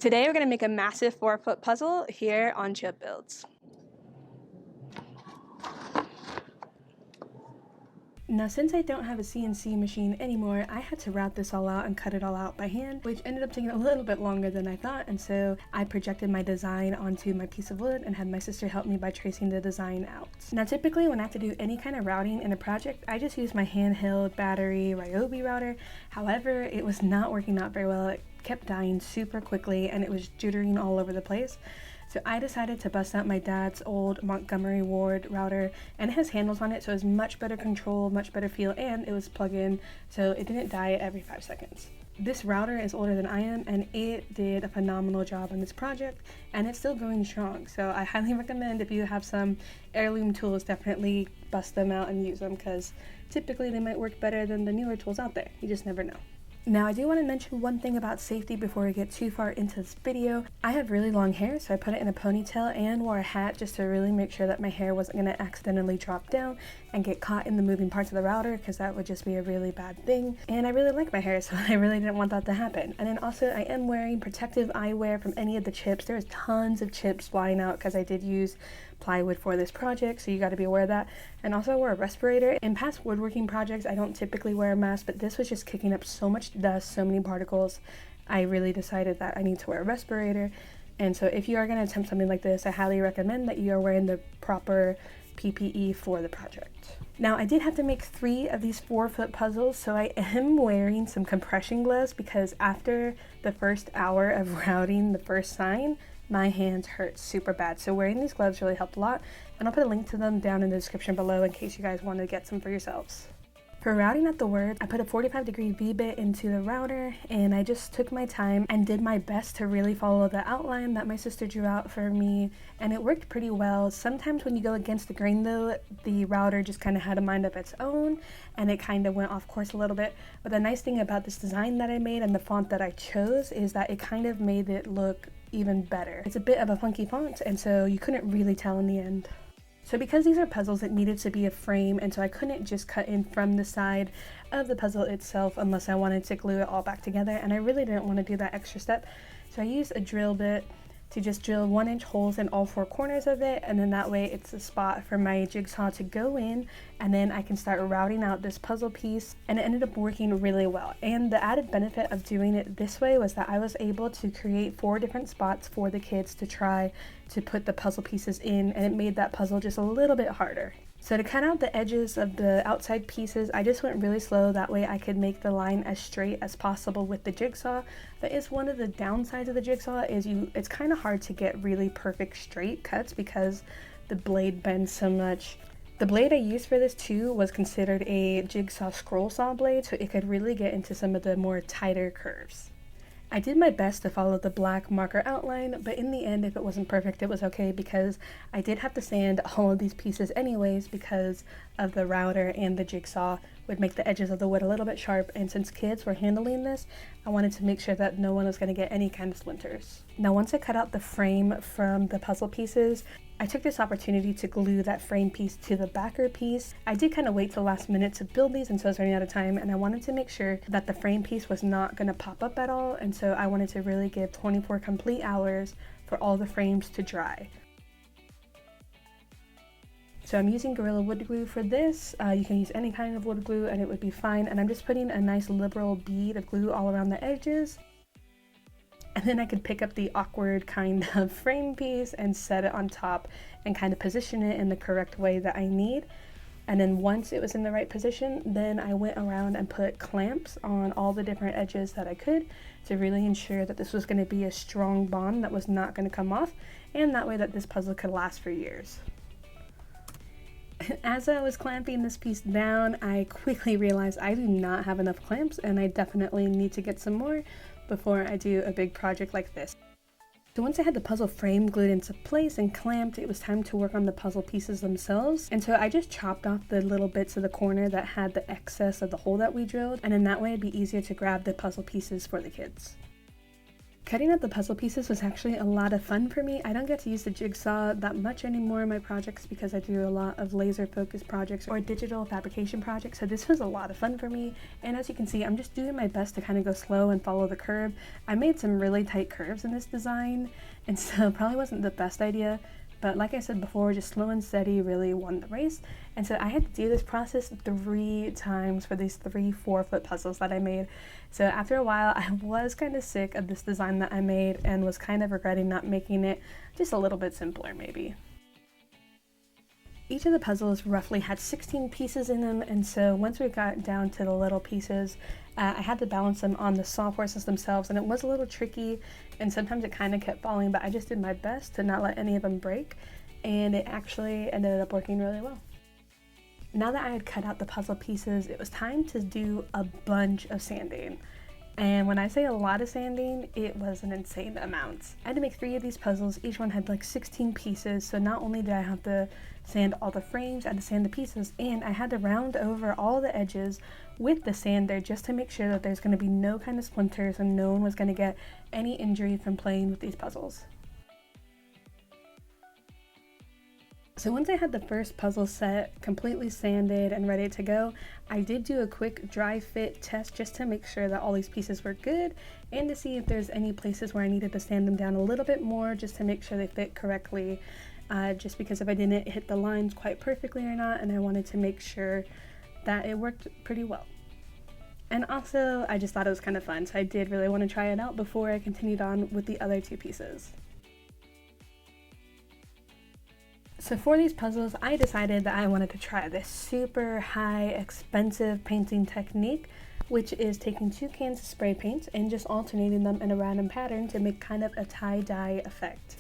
Today we're going to make a massive 4-foot puzzle here on Chip Builds. Now, since I don't have a CNC machine anymore, I had to route this all out and cut it all out by hand, which ended up taking a little bit longer than I thought, and so I projected my design onto my piece of wood and had my sister help me by tracing the design out. Now, typically when I have to do any kind of routing in a project, I just use my handheld battery Ryobi router. However, it was not working out very well. It kept dying super quickly and it was jittering all over the place. So I decided to bust out my dad's old Montgomery Ward router, and it has handles on it, so it was much better control, much better feel, and it was plug-in, so it didn't die every 5 seconds. This router is older than I am, and it did a phenomenal job on this project, and it's still going strong. So I highly recommend, if you have some heirloom tools, definitely bust them out and use them, because typically they might work better than the newer tools out there. You just never know. Now, I do want to mention one thing about safety before we get too far into this video. I have really long hair, so I put it in a ponytail and wore a hat just to really make sure that my hair wasn't going to accidentally drop down and get caught in the moving parts of the router, because that would just be a really bad thing. And I really like my hair, so I really didn't want that to happen. And then also, I am wearing protective eyewear from any of the chips. There's tons of chips flying out because I did use plywood for this project, so you got to be aware of that. And also, I wore a respirator. In past woodworking projects, I don't typically wear a mask, but this was just kicking up so much dust, so many particles. I really decided that I need to wear a respirator. And so if you are going to attempt something like this, I highly recommend that you are wearing the proper PPE for the project. Now, I did have to make 3 of these 4-foot puzzles, so I am wearing some compression gloves because after the first hour of routing the first sign, my hands hurt super bad. So wearing these gloves really helped a lot, and I'll put a link to them down in the description below in case you guys want to get some for yourselves. For routing out the word, I put a 45-degree V-bit into the router, and I just took my time and did my best to really follow the outline that my sister drew out for me, and it worked pretty well. Sometimes when you go against the grain though, the router just kind of had a mind of its own, and it kind of went off course a little bit. But the nice thing about this design that I made and the font that I chose is that it kind of made it look even better. It's a bit of a funky font, and so you couldn't really tell in the end. So because these are puzzles, it needed to be a frame, and so I couldn't just cut in from the side of the puzzle itself unless I wanted to glue it all back together, and I really didn't want to do that extra step. So I used a drill bit to just drill 1-inch holes in all 4 corners of it, and then that way it's a spot for my jigsaw to go in, and then I can start routing out this puzzle piece, and it ended up working really well. And the added benefit of doing it this way was that I was able to create 4 different spots for the kids to try to put the puzzle pieces in, and it made that puzzle just a little bit harder. So to cut out the edges of the outside pieces, I just went really slow, that way I could make the line as straight as possible with the jigsaw. That is one of the downsides of the jigsaw, is it's kind of hard to get really perfect straight cuts because the blade bends so much. The blade I used for this too was considered a jigsaw scroll saw blade, so it could really get into some of the more tighter curves. I did my best to follow the black marker outline, but in the end, if it wasn't perfect, it was okay because I did have to sand all of these pieces anyways because of the router, and the jigsaw would make the edges of the wood a little bit sharp, and since kids were handling this, I wanted to make sure that no one was going to get any kind of splinters. Now, once I cut out the frame from the puzzle pieces, I took this opportunity to glue that frame piece to the backer piece. I did kind of wait till the last minute to build these, and so I was running out of time, and I wanted to make sure that the frame piece was not going to pop up at all, and so I wanted to really give 24 complete hours for all the frames to dry. So I'm using Gorilla Wood Glue for this. You can use any kind of wood glue and it would be fine, and I'm just putting a nice liberal bead of glue all around the edges. And then I could pick up the awkward kind of frame piece and set it on top and kind of position it in the correct way that I need. And then once it was in the right position, then I went around and put clamps on all the different edges that I could to really ensure that this was going to be a strong bond that was not going to come off, and that way that this puzzle could last for years. As I was clamping this piece down, I quickly realized I do not have enough clamps, and I definitely need to get some more before I do a big project like this. So once I had the puzzle frame glued into place and clamped, it was time to work on the puzzle pieces themselves. And so I just chopped off the little bits of the corner that had the excess of the hole that we drilled, and then that way it'd be easier to grab the puzzle pieces for the kids. Cutting out the puzzle pieces was actually a lot of fun for me. I don't get to use the jigsaw that much anymore in my projects because I do a lot of laser focused projects or digital fabrication projects, so this was a lot of fun for me. And as you can see, I'm just doing my best to kind of go slow and follow the curve. I made some really tight curves in this design, and so probably wasn't the best idea. But like I said before, just slow and steady really won the race. And so I had to do this process 3 times for these 3 4-foot puzzles that I made. So after a while, I was kind of sick of this design that I made and was kind of regretting not making it just a little bit simpler maybe. Each of the puzzles roughly had 16 pieces in them, and so once we got down to the little pieces, I had to balance them on the sawhorses themselves, and it was a little tricky, and sometimes it kind of kept falling, but I just did my best to not let any of them break, and it actually ended up working really well. Now that I had cut out the puzzle pieces, it was time to do a bunch of sanding. And when I say a lot of sanding, it was an insane amount. I had to make 3 of these puzzles. Each one had like 16 pieces, so not only did I have to sand all the frames, I had to sand the pieces, and I had to round over all the edges with the sander just to make sure that there's going to be no kind of splinters and no one was going to get any injury from playing with these puzzles. So once I had the first puzzle set completely sanded and ready to go, I did do a quick dry fit test just to make sure that all these pieces were good and to see if there's any places where I needed to sand them down a little bit more just to make sure they fit correctly, just because if I didn't hit the lines quite perfectly or not, and I wanted to make sure that it worked pretty well. And also, I just thought it was kind of fun, so I did really want to try it out before I continued on with the other 2 pieces. So for these puzzles, I decided that I wanted to try this super high, expensive painting technique, which is taking 2 cans of spray paint and just alternating them in a random pattern to make kind of a tie-dye effect.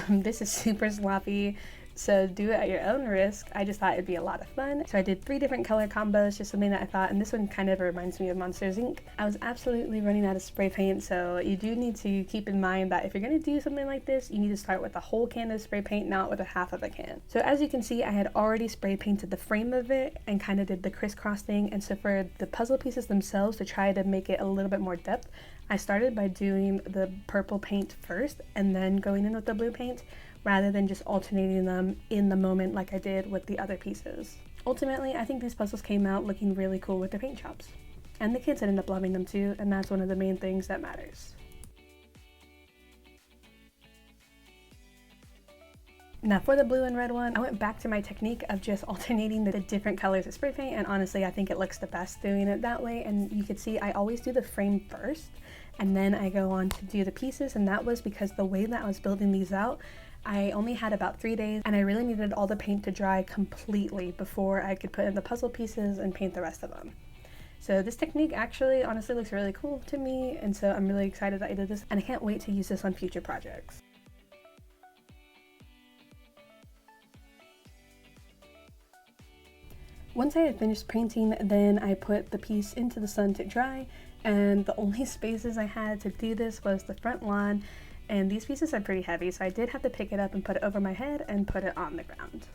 This is super sloppy, so do it at your own risk. I just thought it'd be a lot of fun. So I did 3 different color combos, just something that I thought, and this one kind of reminds me of Monsters Inc. I was absolutely running out of spray paint, so you do need to keep in mind that if you're gonna do something like this, you need to start with a whole can of spray paint, not with a half of a can. So as you can see, I had already spray painted the frame of it and kind of did the crisscross thing, and so for the puzzle pieces themselves, to try to make it a little bit more depth, I started by doing the purple paint first and then going in with the blue paint, rather than just alternating them in the moment like I did with the other pieces. Ultimately, I think these puzzles came out looking really cool with their paint jobs. And the kids ended up loving them too, and that's one of the main things that matters. Now for the blue and red one, I went back to my technique of just alternating the different colors of spray paint, and honestly I think it looks the best doing it that way. And you can see I always do the frame first, and then I go on to do the pieces, and that was because the way that I was building these out, I only had about 3 days, and I really needed all the paint to dry completely before I could put in the puzzle pieces and paint the rest of them. So this technique actually honestly looks really cool to me, and so I'm really excited that I did this, and I can't wait to use this on future projects. Once I had finished painting, then I put the piece into the sun to dry, and the only spaces I had to do this was the front lawn, and these pieces are pretty heavy, so I did have to pick it up and put it over my head and put it on the ground.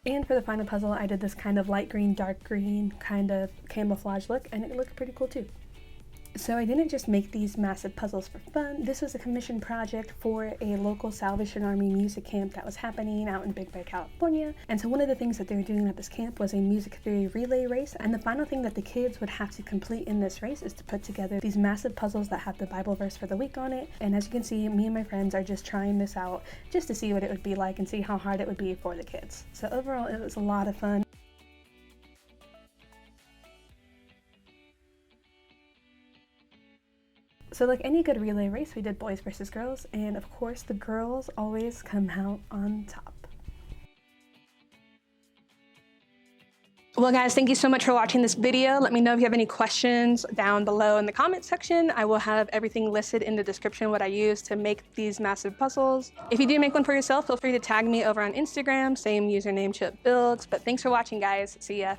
And for the final puzzle, I did this kind of light green, dark green kind of camouflage look, and it looked pretty cool too. So I didn't just make these massive puzzles for fun. This was a commission project for a local Salvation Army music camp that was happening out in Big Bear, California. And so one of the things that they were doing at this camp was a music theory relay race. And the final thing that the kids would have to complete in this race is to put together these massive puzzles that have the Bible verse for the week on it. And as you can see, me and my friends are just trying this out just to see what it would be like and see how hard it would be for the kids. So overall, it was a lot of fun. So like any good relay race, we did boys versus girls, and of course the girls always come out on top. Well guys, thank you so much for watching this video. Let me know if you have any questions down below in the comment section. I will have everything listed in the description what I use to make these massive puzzles. If you do make one for yourself, feel free to tag me over on Instagram, same username, Chip Builds. But thanks for watching guys, see ya.